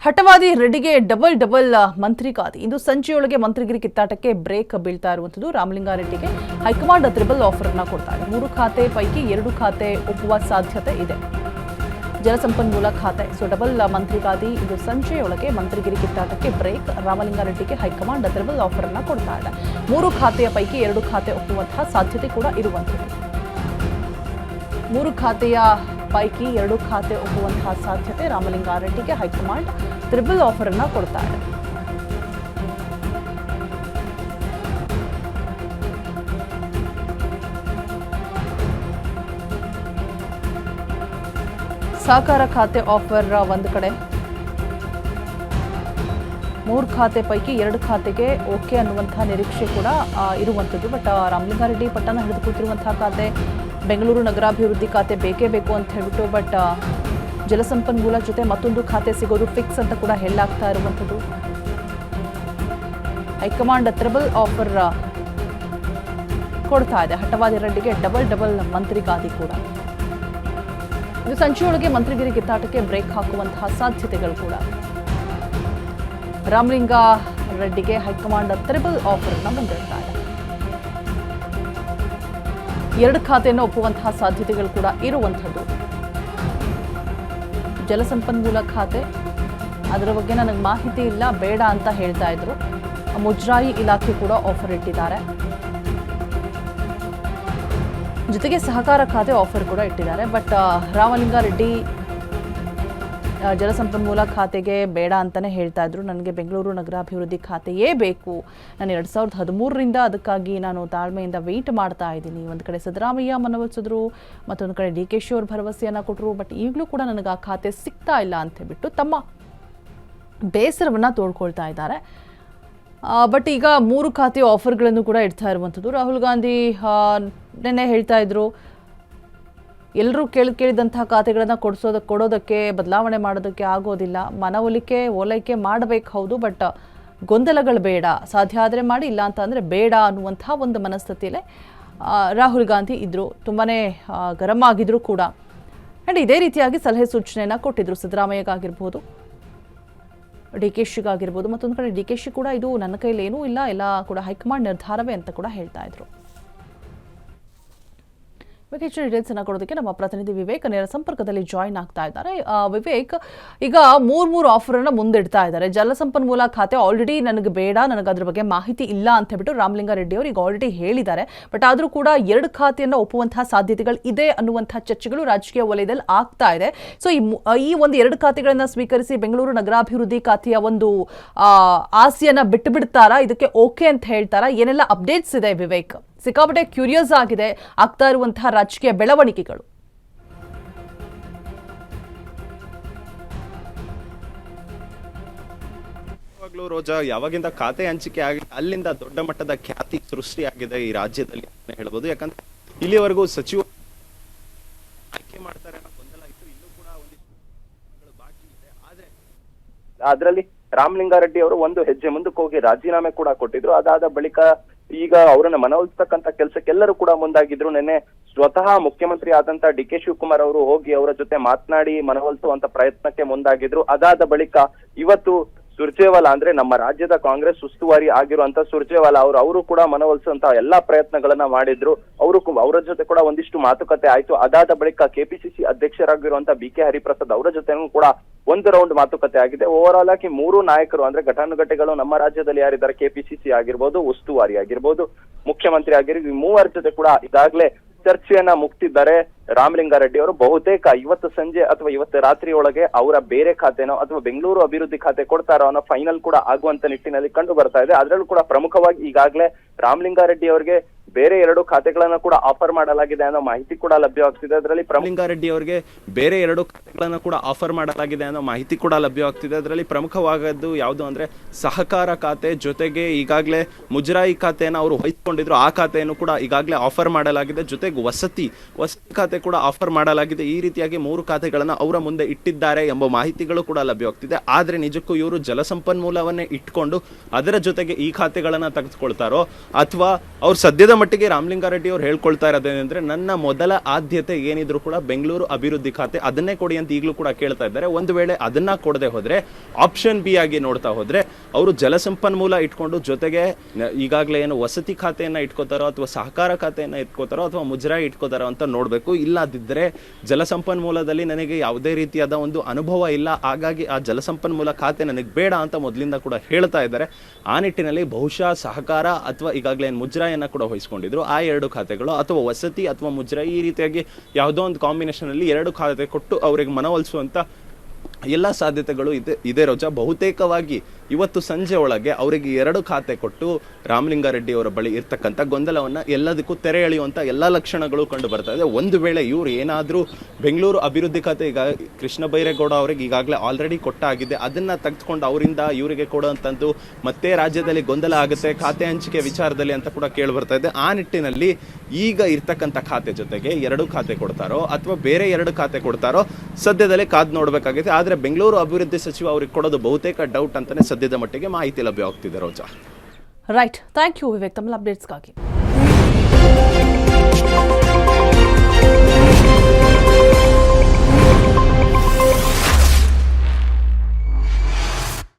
ಹಠವಾದಿ ರೆಡ್ಡಿಗೆ double ಮಂತ್ರಿ ಖಾತೆ. ಇಂದು ಸಂಜೆಯೊಳಗೆ ಮಂತ್ರಿಗಿರಿ ಕಿತ್ತಾಟಕ್ಕೆ break ಬೀಳ್ತಾ ಇರುವಂಥದ್ದು. ರಾಮಲಿಂಗಾರೆಡ್ಡಿಗೆ ಹೈಕಮಾಂಡ್ ಟ್ರಿಬಲ್ ಆಫರ್ ಅನ್ನ ಕೊಡ್ತಾ ಇದೆ. 3 ಖಾತೆ ಪೈಕಿ 2 ಖಾತೆ ಒಪ್ಪುವ ಸಾಧ್ಯತೆ ಇದೆ. ಜಲಸಂಪನ್ಮೂಲ ಖಾತೆ ಡಬಲ್ ಮಂತ್ರಿ ಖಾತೆ. ಇಂದು ಸಂಜೆಯೊಳಗೆ ಮಂತ್ರಿಗಿರಿ ಕಿತ್ತಾಟಕ್ಕೆ ಬ್ರೇಕ್. ರಾಮಲಿಂಗಾರೆಡ್ಡಿಗೆ ಹೈಕಮಾಂಡ್ ಟ್ರಿಬಲ್ ಆಫರ್ ಅನ್ನ ಕೊಡ್ತಾ ಇದೆ. 3 ಖಾತೆಯ ಪೈಕಿ 2 ಖಾತೆ ಒಪ್ಪುವಂತಹ ಸಾಧ್ಯತೆ ಕೂಡ ಇರುವಂಥದ್ದು. 3 ಖಾತೆಯ ಪೈಕಿ 2 ಖಾತೆ ಒಪ್ಪುವಂತಹ ಸಾಧ್ಯತೆ. ರಾಮಲಿಂಗಾರೆಡ್ಡಿಗೆ ಹೈಕಮಾಂಡ್ ಟ್ರಿಬಲ್ ಆಫರ್ ಅನ್ನ ಕೊಡ್ತಾ ಇದೆ. ಸಹಕಾರ ಖಾತೆ ಆಫರ್ ಒಂದು ಕಡೆ, 3 ಖಾತೆ ಪೈಕಿ 2 ಖಾತೆಗೆ ಓಕೆ ಅನ್ನುವಂತಹ ನಿರೀಕ್ಷೆ ಕೂಡ ಇರುವಂಥದ್ದು. ಬಟ್ ರಾಮಲಿಂಗಾರೆಡ್ಡಿ ಪಟ್ಟಣ ಹಿಡಿದು ಕೂತಿರುವಂತಹ ಖಾತೆ ಬೆಂಗಳೂರು ನಗರಾಭಿವೃದ್ಧಿ ಖಾತೆ ಬೇಕೇ ಬೇಕು ಅಂತ ಹೇಳ್ಬಿಟ್ಟು, ಬಟ್ ಜಲಸಂಪನ್ಮೂಲ ಜೊತೆ ಮತ್ತೊಂದು ಖಾತೆ ಸಿಗೋದು ಫಿಕ್ಸ್ ಅಂತ ಕೂಡ ಹೇಳಲಾಗ್ತಾ ಇರುವಂಥದ್ದು. ಹೈಕಮಾಂಡ್ ಟ್ರಿಬಲ್ ಆಫರ್ ಕೊಡ್ತಾ ಇದೆ. ಹಠವಾದಿ ರೆಡ್ಡಿಗೆ ಡಬಲ್ ಮಂತ್ರಿ ಖಾತೆ ಕೂಡ. ಇದು ಸಂಜೆಯೊಳಗೆ ಮಂತ್ರಿಗಿರಿ ಕಿತ್ತಾಟಕ್ಕೆ ಬ್ರೇಕ್ ಹಾಕುವಂತಹ ಸಾಧ್ಯತೆಗಳು ಕೂಡ. ರಾಮಲಿಂಗಾರೆಡ್ಡಿಗೆ ಹೈಕಮಾಂಡ್ ಟ್ರಿಬಲ್ ಆಫರ್ ಅನ್ನ ಮುಂದಿಡ್ತಾ ಇದೆ. 2 ಖಾತೆಯನ್ನು ಒಪ್ಪುವಂತಹ ಸಾಧ್ಯತೆಗಳು ಕೂಡ ಇರುವಂಥದ್ದು. ಜಲಸಂಪನ್ಮೂಲ ಖಾತೆ, ಅದರ ಬಗ್ಗೆ ನನಗೆ ಮಾಹಿತಿ ಇಲ್ಲ, ಬೇಡ ಅಂತ ಹೇಳ್ತಾ ಇದ್ರು. ಮುಜರಾಯಿ ಇಲಾಖೆ ಕೂಡ ಆಫರ್ ಇಟ್ಟಿದ್ದಾರೆ. ಜೊತೆಗೆ ಸಹಕಾರ ಖಾತೆ ಆಫರ್ ಕೂಡ ಇಟ್ಟಿದ್ದಾರೆ. ಬಟ್ ರಾಮಲಿಂಗಾರೆಡ್ಡಿ ಜಲಸಂಪನ್ಮೂಲ ಖಾತೆಗೆ ಬೇಡ ಅಂತಾನೆ ಹೇಳ್ತಾ ಇದ್ರು. ನನಗೆ ಬೆಂಗಳೂರು ನಗರಾಭಿವೃದ್ಧಿ ಖಾತೆಯೇ ಬೇಕು, ನಾನು 2013ರಿಂದ ಅದಕ್ಕಾಗಿ ನಾನು ತಾಳ್ಮೆಯಿಂದ ವೆಯ್ಟ್ ಮಾಡ್ತಾ ಇದ್ದೀನಿ. ಒಂದು ಕಡೆ ಸಿದ್ದರಾಮಯ್ಯ ಮನವೊಲಿಸಿದ್ರು, ಮತ್ತೊಂದು ಕಡೆ DKಶಿ ಅವರು ಭರವಸೆಯನ್ನು ಕೊಟ್ಟರು. ಬಟ್ ಈಗಲೂ ಕೂಡ ನನಗೆ ಆ ಖಾತೆ ಸಿಗ್ತಾ ಇಲ್ಲ ಅಂತ ಹೇಳ್ಬಿಟ್ಟು ತಮ್ಮ ಬೇಸರವನ್ನು ತೋಡ್ಕೊಳ್ತಾ ಇದ್ದಾರೆ. ಬಟ್ ಈಗ 3 ಖಾತೆ ಆಫರ್ಗಳನ್ನು ಕೂಡ ಇಡ್ತಾ ಇರುವಂಥದ್ದು. ರಾಹುಲ್ ಗಾಂಧಿ ನೆನ್ನೆ ಹೇಳ್ತಾ ಇದ್ರು, ಎಲ್ಲರೂ ಕೇಳಿದಂತಹ ಖಾತೆಗಳನ್ನು ಕೊಡೋದಕ್ಕೆ ಬದಲಾವಣೆ ಮಾಡೋದಕ್ಕೆ ಆಗೋದಿಲ್ಲ. ಓಲೈಕೆ ಮಾಡಬೇಕು ಹೌದು, ಬಟ್ ಗೊಂದಲಗಳು ಬೇಡ, ಸಾಧ್ಯ ಆದರೆ ಮಾಡಿ, ಇಲ್ಲ ಅಂತ ಅಂದರೆ ಬೇಡ ಅನ್ನುವಂಥ ಒಂದು ಮನಸ್ಥಿತಿಯಲ್ಲೇ ರಾಹುಲ್ ಗಾಂಧಿ ಇದ್ದರು. ತುಂಬಾ ಗರಂ ಆಗಿದ್ರು ಕೂಡ. ಆ್ಯಂಡ್ ಇದೇ ರೀತಿಯಾಗಿ ಸಲಹೆ ಸೂಚನೆಯನ್ನು ಕೊಟ್ಟಿದ್ರು ಸಿದ್ದರಾಮಯ್ಯಗಾಗಿರ್ಬೋದು, DKಶಿಗಾಗಿರ್ಬೋದು. ಮತ್ತೊಂದು ಕಡೆ DKಶಿ ಕೂಡ ಇದು ನನ್ನ ಕೈಲಿ ಏನೂ ಇಲ್ಲ, ಎಲ್ಲ ಕೂಡ ಹೈಕಮಾಂಡ್ ನಿರ್ಧಾರವೇ ಅಂತ ಕೂಡ ಹೇಳ್ತಾ ಇದ್ರು. ಹೆಚ್ಚಿನ ಡೀಟೇಲ್ಸ್ ಅನ್ನು ಕೊಡೋದಕ್ಕೆ ನಮ್ಮ ಪ್ರತಿನಿಧಿ ವಿವೇಕ್ ನೇರ ಸಂಪರ್ಕದಲ್ಲಿ ಜಾಯಿನ್ ಆಗ್ತಾ ಇದ್ದಾರೆ. ವಿವೇಕ್, ಈಗ 3 ಆಫರ್ ಅನ್ನ ಮುಂದಿಡ್ತಾ ಇದ್ದಾರೆ. ಜಲಸಂಪನ್ಮೂಲ ಖಾತೆ ಆಲ್ರೆಡಿ ನನಗೆ ಬೇಡ, ನನಗೆ ಅದ್ರ ಬಗ್ಗೆ ಮಾಹಿತಿ ಇಲ್ಲ ಅಂತ ಹೇಳ್ಬಿಟ್ಟು ರಾಮಲಿಂಗಾರೆಡ್ಡಿ ಅವರು ಈಗ ಆಲ್ರೆಡಿ ಹೇಳಿದ್ದಾರೆ. ಬಟ್ ಆದರೂ ಕೂಡ 2 ಖಾತೆಯನ್ನು ಒಪ್ಪುವಂತಹ ಸಾಧ್ಯತೆಗಳು ಇದೆ ಅನ್ನುವಂತಹ ಚರ್ಚೆಗಳು ರಾಜಕೀಯ ವಲಯದಲ್ಲಿ ಆಗ್ತಾ ಇದೆ. ಸೊ ಈ ಒಂದು 2 ಖಾತೆಗಳನ್ನ ಸ್ವೀಕರಿಸಿ ಬೆಂಗಳೂರು ನಗರಾಭಿವೃದ್ಧಿ ಖಾತೆಯ ಒಂದು ಆಸೆಯನ್ನ ಬಿಟ್ಟು ಬಿಡ್ತಾರಾ, ಇದಕ್ಕೆ ಓಕೆ ಅಂತ ಹೇಳ್ತಾರಾ, ಏನೆಲ್ಲ ಅಪ್ಡೇಟ್ಸ್ ಇದೆ ವಿವೇಕ್? ಸಿಕ್ಕಾಪಟ್ಟೆ ಕ್ಯೂರಿಯಸ್ ಆಗಿದೆ ಆಗ್ತಾ ಇರುವಂತಹ ರಾಜಕೀಯ ಬೆಳವಣಿಗೆಗಳು. ರೋಜಾ, ಯಾವಾಗಿಂದ ಖಾತೆ ಹಂಚಿಕೆ ಆಗಿದೆ ಅಲ್ಲಿಂದ ದೊಡ್ಡ ಮಟ್ಟದ ಖ್ಯಾತಿ ಸೃಷ್ಟಿಯಾಗಿದೆ ಈ ರಾಜ್ಯದಲ್ಲಿ ಹೇಳ್ಬೋದು. ಯಾಕಂದ್ರೆ ಇಲ್ಲಿವರೆಗೂ ಸಚಿವ ಆಯ್ಕೆ ಮಾಡ್ತಾರೆ ಅನ್ನೋ ಗೊಂದಲ ಇತ್ತು, ಇನ್ನೂ ಕೂಡ ಒಂದಿಷ್ಟು ಬಾಕಿ ಇದೆ. ಆದ್ರೆ ಅದರಲ್ಲಿ ರಾಮಲಿಂಗಾರೆಡ್ಡಿ ಅವರು ಒಂದು ಹೆಜ್ಜೆ ಮುಂದಕ್ಕೆ ಹೋಗಿ ರಾಜೀನಾಮೆ ಕೂಡ ಕೊಟ್ಟಿದ್ರು. ಅದಾದ ಬಳಿಕ ಈಗ ಅವರನ್ನ ಮನವೊಲಿಸ್ತಕ್ಕಂತ ಕೆಲಸಕ್ಕೆಲ್ಲರೂ ಕೂಡ ಮುಂದಾಗಿದ್ರು. ನಿನ್ನೆ ಸ್ವತಃ ಮುಖ್ಯಮಂತ್ರಿ ಆದಂತ DK ಶಿವಕುಮಾರ್ ಅವರು ಹೋಗಿ ಅವರ ಜೊತೆ ಮಾತನಾಡಿ ಮನವೊಲಿಸುವಂತ ಪ್ರಯತ್ನಕ್ಕೆ ಮುಂದಾಗಿದ್ರು. ಅದಾದ ಬಳಿಕ ಇವತ್ತು ಸುರ್ಜೇವಾಲಾ, ಅಂದ್ರೆ ನಮ್ಮ ರಾಜ್ಯದ ಕಾಂಗ್ರೆಸ್ ಉಸ್ತುವಾರಿ ಆಗಿರುವಂತ ಸುರ್ಜೇವಾಲಾ ಅವರು ಕೂಡ ಮನವೊಲಿಸುವಂತ ಎಲ್ಲಾ ಪ್ರಯತ್ನಗಳನ್ನ ಮಾಡಿದ್ರು. ಅವರ ಜೊತೆ ಕೂಡ ಒಂದಿಷ್ಟು ಮಾತುಕತೆ ಆಯ್ತು. ಅದಾದ ಬಳಿಕ KPCC ಅಧ್ಯಕ್ಷರಾಗಿರುವಂತ BK ಹರಿಪ್ರಸಾದ್ ಅವರ ಜೊತೆನೂ ಕೂಡ ಒಂದು ರೌಂಡ್ ಮಾತುಕತೆ ಆಗಿದೆ. ಓವರ್ ಆಲ್ ಆಗಿ 3 ನಾಯಕರು, ಅಂದ್ರೆ ಘಟಾನುಘಟಿಗಳು ನಮ್ಮ ರಾಜ್ಯದಲ್ಲಿ ಯಾರಿದ್ದಾರೆ, KPCC ಆಗಿರ್ಬೋದು, ಉಸ್ತುವಾರಿ ಆಗಿರ್ಬೋದು, ಮುಖ್ಯಮಂತ್ರಿ ಆಗಿರ್ಬೋದು, ಈ 3 ಜೊತೆ ಕೂಡ ಈಗಾಗಲೇ ಚರ್ಚೆಯನ್ನ ಮುಕ್ತಿದ್ದಾರೆ ರಾಮಲಿಂಗಾರೆಡ್ಡಿ ಅವರು. ಬಹುತೇಕ ಇವತ್ತು ಸಂಜೆ ಅಥವಾ ಇವತ್ತು ರಾತ್ರಿಯೊಳಗೆ ಅವರ ಬೇರೆ ಖಾತೆನೋ ಅಥವಾ ಬೆಂಗಳೂರು ಅಭಿವೃದ್ಧಿ ಖಾತೆ ಕೊಡ್ತಾರೋ ಅನ್ನೋ ಫೈನಲ್ ಕೂಡ ಆಗುವಂತ ನಿಟ್ಟಿನಲ್ಲಿ ಕಂಡು ಬರ್ತಾ ಇದೆ. ಅದರಲ್ಲೂ ಕೂಡ ಪ್ರಮುಖವಾಗಿ ಈಗಾಗಲೇ ರಾಮಲಿಂಗಾರೆಡ್ಡಿ ಅವರಿಗೆ ಬೇರೆ 2 ಖಾತೆಗಳನ್ನ ಕೂಡ ಆಫರ್ ಮಾಡಲಾಗಿದೆ ಅನ್ನೋ ಮಾಹಿತಿ ಕೂಡ ಲಭ್ಯವಾಗ್ತಿದೆ. ಅದರಲ್ಲಿ ರಾಮಲಿಂಗಾರೆಡ್ಡಿ ಅವರಿಗೆ ಬೇರೆ 2 ಖಾತೆಗಳನ್ನ ಕೂಡ ಆಫರ್ ಮಾಡಲಾಗಿದೆ ಅನ್ನೋ ಮಾಹಿತಿ ಕೂಡ ಲಭ್ಯವಾಗ್ತಿದೆ. ಅದರಲ್ಲಿ ಪ್ರಮುಖವಾದದ್ದು ಯಾವುದು ಅಂದ್ರೆ ಸಹಕಾರ ಖಾತೆ, ಜೊತೆಗೆ ಈಗಾಗಲೇ ಮುಜರಾಯಿ ಖಾತೆಯನ್ನು ಅವರು ವಹಿಸಿಕೊಂಡಿದ್ರು, ಆ ಖಾತೆಯನ್ನು ಕೂಡ ಈಗಾಗಲೇ ಆಫರ್ ಮಾಡಲಾಗಿದೆ. ಜೊತೆಗೆ ವಸತಿ ಖಾತೆ ಖಾತೆ ಕೂಡ ಆಫರ್ ಮಾಡಲಾಗಿದೆ. ಈ ರೀತಿಯಾಗಿ 3 ಖಾತೆಗಳನ್ನ ಅವರ ಮುಂದೆ ಇಟ್ಟಿದ್ದಾರೆ ಎಂಬ ಮಾಹಿತಿಗಳು ಕೂಡ ಲಭ್ಯವಾಗ್ತಿದೆ. ಆದ್ರೆ ನಿಜಕ್ಕೂ ಇವರು ಜಲಸಂಪನ್ಮೂಲವನ್ನೇ ಇಟ್ಕೊಂಡು ಅದರ ಜೊತೆಗೆ ಈ ಖಾತೆಗಳನ್ನ ತೆಗೆದುಕೊಳ್ತಾರೋ ಅಥವಾ ಅವ್ರು ಸದ್ಯದ ಮಟ್ಟಿಗೆ ರಾಮಲಿಂಗಾರೆಡ್ಡಿ ಅವ್ರು ಹೇಳ್ಕೊಳ್ತಾ ಇರೋದೇನೆಂದ್ರೆ ನನ್ನ ಮೊದಲ ಆದ್ಯತೆ ಏನಿದ್ರು ಕೂಡ ಬೆಂಗಳೂರು ಅಭಿವೃದ್ಧಿ ಖಾತೆ ಅದನ್ನೇ ಕೊಡಿ ಅಂತ ಈಗಲೂ ಕೂಡ ಕೇಳ್ತಾ ಇದ್ದಾರೆ. ಒಂದು ವೇಳೆ ಅದನ್ನ ಕೊಡದೆ ಹೋದ್ರೆ ಆಪ್ಷನ್ ಬಿ ಆಗಿ ನೋಡ್ತಾ ಹೋದ್ರೆ ಅವರು ಜಲಸಂಪನ್ಮೂಲ ಇಟ್ಕೊಂಡು ಜೊತೆಗೆ ಈಗಾಗಲೇ ಏನು ವಸತಿ ಖಾತೆಯನ್ನ ಇಟ್ಕೋತಾರೋ ಅಥವಾ ಸಹಕಾರ ಖಾತೆಯನ್ನ ಇಟ್ಕೋತಾರೋ ಅಥವಾ ಮುಜರಾಯಿ ಇಟ್ಕೋತಾರೋ ಅಂತ ನೋಡ್ಬೇಕು. ಇಲ್ಲದಿದ್ದರೆ ಜಲಸಂಪನ್ಮೂಲದಲ್ಲಿ ನನಗೆ ಯಾವುದೇ ರೀತಿಯಾದ ಒಂದು ಅನುಭವ ಇಲ್ಲ, ಹಾಗಾಗಿ ಆ ಜಲಸಂಪನ್ಮೂಲ ಖಾತೆ ನನಗೆ ಬೇಡ ಅಂತ ಮೊದಲಿಂದ ಕೂಡ ಹೇಳ್ತಾ ಇದ್ದಾರೆ. ಆ ನಿಟ್ಟಿನಲ್ಲಿ ಬಹುಶಃ ಸಹಕಾರ ಅಥವಾ ಈಗಾಗಲೇ ಮುಜರಾಯಿಯನ್ನ ಕೂಡ ವಹಿಸ್ಕೊಂಡಿದ್ರು ಆ 2 ಖಾತೆಗಳು ಅಥವಾ ವಸತಿ ಅಥವಾ ಮುಜರಾಯಿ ಈ ರೀತಿಯಾಗಿ ಯಾವುದೋ ಒಂದು ಕಾಂಬಿನೇಷನ್ ಅಲ್ಲಿ 2 ಖಾತೆ ಕೊಟ್ಟು ಅವರಿಗೆ ಮನವೊಲಿಸುವಂತ ಎಲ್ಲ ಸಾಧ್ಯತೆಗಳು ಇದೆ ರೋಜಾ. ಬಹುತೇಕವಾಗಿ ಇವತ್ತು ಸಂಜೆ ಒಳಗೆ ಅವರಿಗೆ 2 ಖಾತೆ ಕೊಟ್ಟು ರಾಮಲಿಂಗಾರೆಡ್ಡಿ ಅವರ ಬಳಿ ಇರ್ತಕ್ಕಂಥ ಗೊಂದಲವನ್ನ ಎಲ್ಲದಕ್ಕೂ ತೆರೆ ಎಳೆಯುವಂತ ಎಲ್ಲಾ ಲಕ್ಷಣಗಳು ಕಂಡು ಬರ್ತಾ ಇದೆ. ಒಂದು ವೇಳೆ ಇವ್ರು ಏನಾದ್ರೂ ಬೆಂಗಳೂರು ಅಭಿವೃದ್ಧಿ ಖಾತೆ ಈಗ ಕೃಷ್ಣ ಬೈರೇಗೌಡ ಅವರಿಗೆ ಈಗಾಗಲೇ ಆಲ್ರೆಡಿ ಕೊಟ್ಟಾಗಿದೆ, ಅದನ್ನ ತೆಗೆದುಕೊಂಡು ಅವರಿಂದ ಇವರಿಗೆ ಕೊಡುವಂತದ್ದು ಮತ್ತೆ ರಾಜ್ಯದಲ್ಲಿ ಗೊಂದಲ ಆಗುತ್ತೆ ಖಾತೆ ಹಂಚಿಕೆ ವಿಚಾರದಲ್ಲಿ ಅಂತ ಕೂಡ ಕೇಳಿ ಬರ್ತಾ ಇದೆ. ಆ ನಿಟ್ಟಿನಲ್ಲಿ ಈಗ ಇರ್ತಕ್ಕಂಥ ಖಾತೆ ಜೊತೆಗೆ 2 ಖಾತೆ ಕೊಡ್ತಾರೋ ಅಥವಾ ಬೇರೆ 2 ಖಾತೆ ಕೊಡ್ತಾರೋ ಸದ್ಯದಲ್ಲೇ ಕಾದ್ ನೋಡ್ಬೇಕಾಗಿದೆ. ಆದ್ರೆ ಬೆಂಗಳೂರು ಅಭಿವೃದ್ಧಿ ಸಚಿವ ಅವ್ರಿಗೆ ಕೊಡೋದು ಬಹುತೇಕ ಡೌಟ್ ಅಂತಾನೆ ಸದ್ಯದ ಮಟ್ಟಿಗೆ ಮಾಹಿತಿ ಲಭ್ಯವಾಗ್ತಿದೆ ರೋಜಾ. ರೈಟ್, ಥ್ಯಾಂಕ್ ಯು ವಿವೇಕ್ ತಮ್ಮ ಅಪ್ಡೇಟ್ಸ್ಗಾಗಿ.